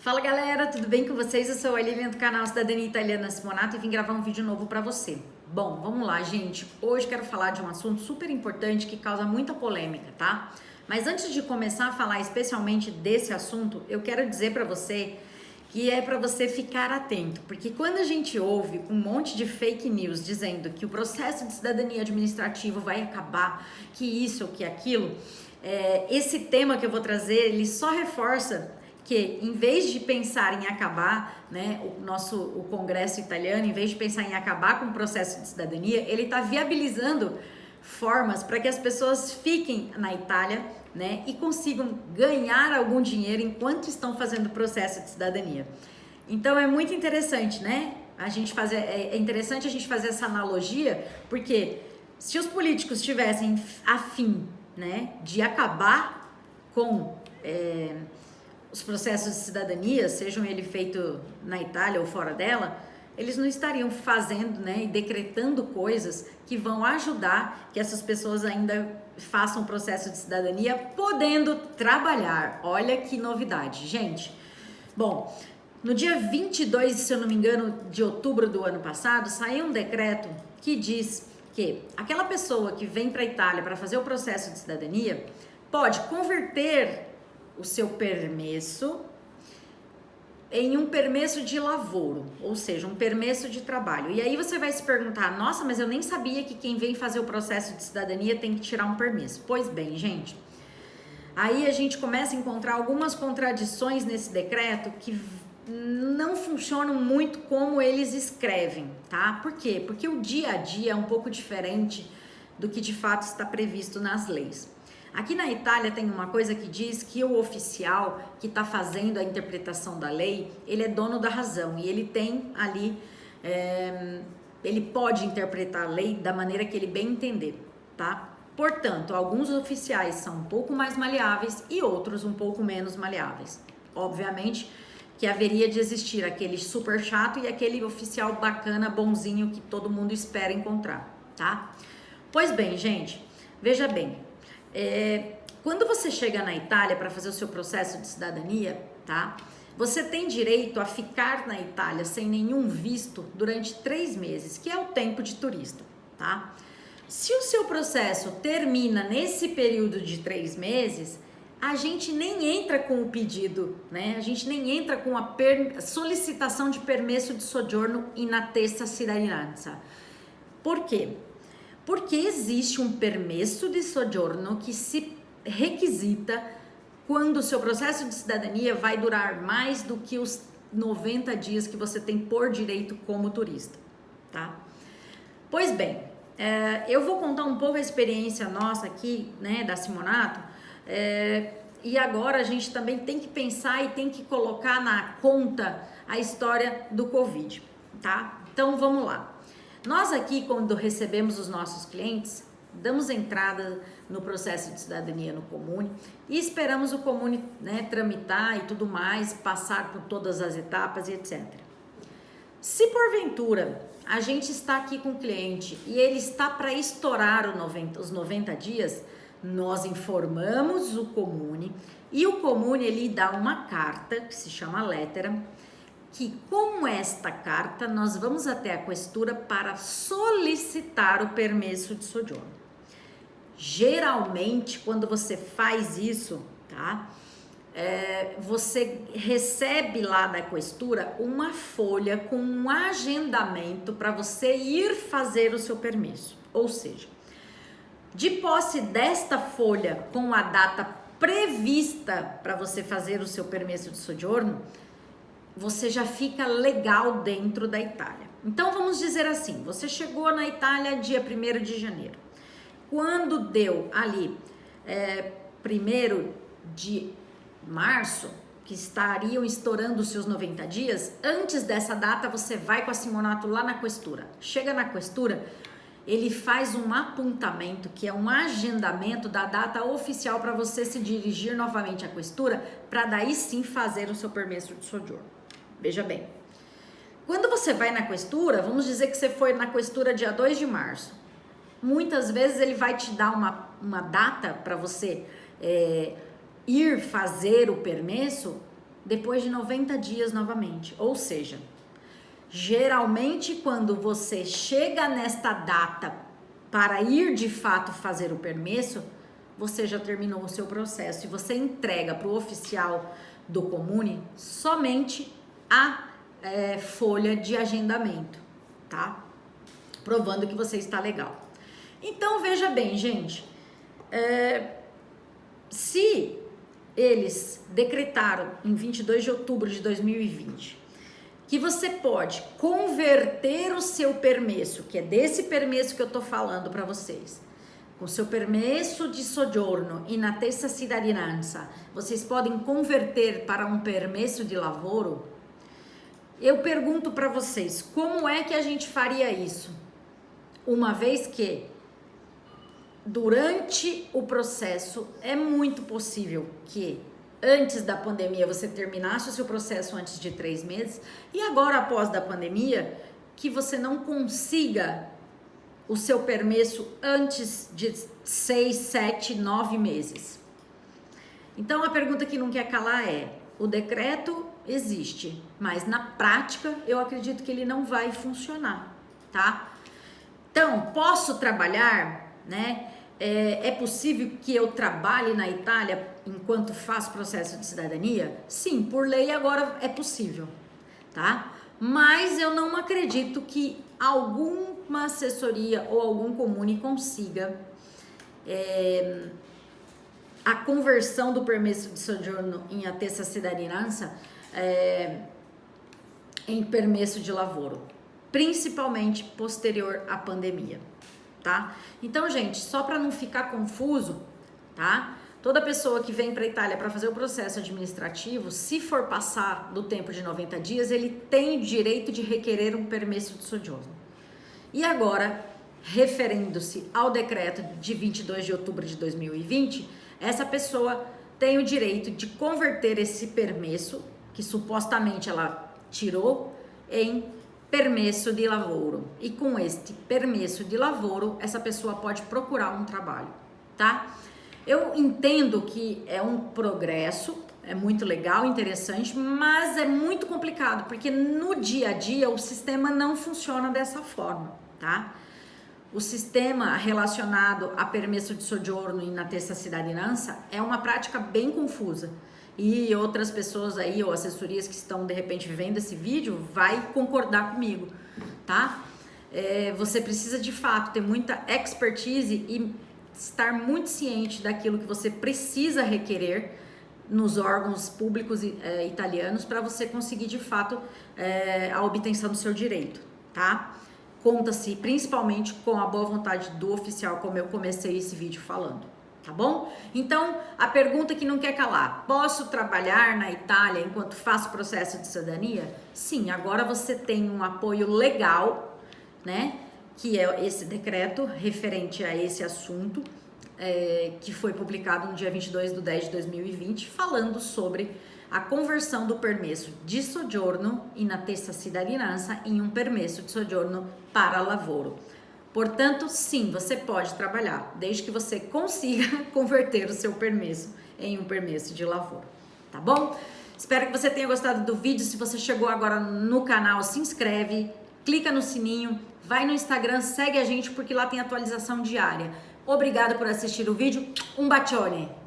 Fala galera, tudo bem com vocês? Eu sou a Lilian do canal Cidadania Italiana Simonato e vim gravar um vídeo novo pra você. Bom, vamos lá, gente. Hoje quero falar de um assunto super importante que causa muita polêmica, tá? Mas antes de começar a falar especialmente desse assunto, eu quero dizer pra você que é pra você ficar atento, porque quando a gente ouve um monte de fake news dizendo que o processo de cidadania administrativa vai acabar, que isso ou que aquilo, esse tema que eu vou trazer, ele só reforça que em vez de pensar em acabar, né, o Congresso italiano, em vez de pensar em acabar com o processo de cidadania, ele está viabilizando formas para que as pessoas fiquem na Itália, né, e consigam ganhar algum dinheiro enquanto estão fazendo o processo de cidadania. Então é muito interessante, né? É interessante a gente fazer essa analogia, porque se os políticos tivessem a fim, né, de acabar com os processos de cidadania, sejam eles feitos na Itália ou fora dela, eles não estariam fazendo, né, e decretando coisas que vão ajudar que essas pessoas ainda façam o processo de cidadania, podendo trabalhar. Olha que novidade, gente. Bom, no dia 22, se eu não me engano, de outubro do ano passado, saiu um decreto que diz que aquela pessoa que vem para a Itália para fazer o processo de cidadania pode converter o seu permesso em um permesso de lavoro, ou seja, um permesso de trabalho. E aí você vai se perguntar, nossa, mas eu nem sabia que quem vem fazer o processo de cidadania tem que tirar um permesso. Pois bem, gente, aí a gente começa a encontrar algumas contradições nesse decreto que não funcionam muito como eles escrevem, tá? Por quê? Porque o dia a dia é um pouco diferente do que de fato está previsto nas leis. Aqui na Itália tem uma coisa que diz que o oficial que está fazendo a interpretação da lei, ele é dono da razão e ele tem ali, ele pode interpretar a lei da maneira que ele bem entender, tá? Portanto, alguns oficiais são um pouco mais maleáveis e outros um pouco menos maleáveis. Obviamente que haveria de existir aquele super chato e aquele oficial bacana, bonzinho que todo mundo espera encontrar, tá? Pois bem, gente, veja bem. Quando você chega na Itália para fazer o seu processo de cidadania, tá? Você tem direito a ficar na Itália sem nenhum visto durante 3 meses, que é o tempo de turista, tá? Se o seu processo termina nesse período de 3 meses, a gente nem entra com o pedido, né? A gente nem entra com a solicitação de permesso de soggiorno in attesa cittadinanza. Por quê? Porque existe um permesso de soggiorno que se requisita quando o seu processo de cidadania vai durar mais do que os 90 dias que você tem por direito como turista, tá? Pois bem, eu vou contar um pouco a experiência nossa aqui, né, da Simonato, e agora a gente também tem que pensar e tem que colocar na conta a história do Covid, tá? Então vamos lá. Nós aqui, quando recebemos os nossos clientes, damos entrada no processo de cidadania no Comune e esperamos o Comune, né, tramitar e tudo mais, passar por todas as etapas e etc. Se porventura a gente está aqui com o cliente e ele está para estourar os 90 dias, nós informamos o Comune e o Comune ele dá uma carta que se chama lettera, que com esta carta nós vamos até a questura para solicitar o permesso de soggiorno. Geralmente, quando você faz isso, tá? Você recebe lá da questura uma folha com um agendamento para você ir fazer o seu permesso. Ou seja, de posse desta folha com a data prevista para você fazer o seu permesso de soggiorno, você já fica legal dentro da Itália. Então vamos dizer assim, você chegou na Itália dia 1º de janeiro. Quando deu ali 1º de março, que estariam estourando os seus 90 dias, antes dessa data você vai com a Simonato lá na questura. Chega na questura, ele faz um apontamento, que é um agendamento da data oficial para você se dirigir novamente à questura, para daí sim fazer o seu permesso de soggiorno. Veja bem, quando você vai na questura, vamos dizer que você foi na questura dia 2 de março. Muitas vezes ele vai te dar uma data para você ir fazer o permesso depois de 90 dias novamente. Ou seja, geralmente quando você chega nesta data para ir de fato fazer o permesso, você já terminou o seu processo e você entrega para o oficial do Comune somente a folha de agendamento, tá? Provando que você está legal. Então, veja bem, gente, se eles decretaram em 22 de outubro de 2020 que você pode converter o seu permesso, que é desse permesso que eu tô falando para vocês, com o seu permesso de soggiorno in attesa cittadinanza, vocês podem converter para um permesso de lavoro. Eu pergunto para vocês, como é que a gente faria isso? Uma vez que durante o processo é muito possível que antes da pandemia você terminasse o seu processo antes de 3 meses e agora após da pandemia que você não consiga o seu permesso antes de 6, 7, 9 meses. Então a pergunta que não quer calar é: o decreto existe, mas na prática eu acredito que ele não vai funcionar, tá? Então, posso trabalhar, né? É possível que eu trabalhe na Itália enquanto faço processo de cidadania? Sim, por lei agora é possível, tá? Mas eu não acredito que alguma assessoria ou algum comune consiga a conversão do permesso de soggiorno em attesa cittadinanza em permesso de lavoro, principalmente posterior à pandemia, tá? Então, gente, só para não ficar confuso, tá? Toda pessoa que vem para a Itália para fazer o processo administrativo, se for passar do tempo de 90 dias, ele tem o direito de requerer um permesso de soggiorno. E agora, referendo-se ao decreto de 22 de outubro de 2020, essa pessoa tem o direito de converter esse permesso, que supostamente ela tirou, em permesso de lavoro. E com este permesso de lavoro, essa pessoa pode procurar um trabalho, tá? Eu entendo que é um progresso, é muito legal, interessante, mas é muito complicado, porque no dia a dia o sistema não funciona dessa forma, tá? O sistema relacionado a permesso de soggiorno in attesa cittadinanza é uma prática bem confusa. E outras pessoas aí, ou assessorias que estão de repente vendo esse vídeo, vai concordar comigo, tá? Você precisa de fato ter muita expertise e estar muito ciente daquilo que você precisa requerer nos órgãos públicos italianos para você conseguir de fato a obtenção do seu direito, tá? Conta-se principalmente com a boa vontade do oficial, como eu comecei esse vídeo falando, tá bom? Então, a pergunta que não quer calar: posso trabalhar na Itália enquanto faço processo de cidadania? Sim, agora você tem um apoio legal, né? Que é esse decreto referente a esse assunto, que foi publicado no dia 22/10/2020, falando sobre a conversão do permesso de soggiorno in attesa cittadinanza em um permesso de soggiorno para lavoro. Portanto, sim, você pode trabalhar, desde que você consiga converter o seu permesso em um permesso de lavoro, tá bom? Espero que você tenha gostado do vídeo. Se você chegou agora no canal, se inscreve, clica no sininho, vai no Instagram, segue a gente porque lá tem atualização diária. Obrigada por assistir o vídeo. Um bacione!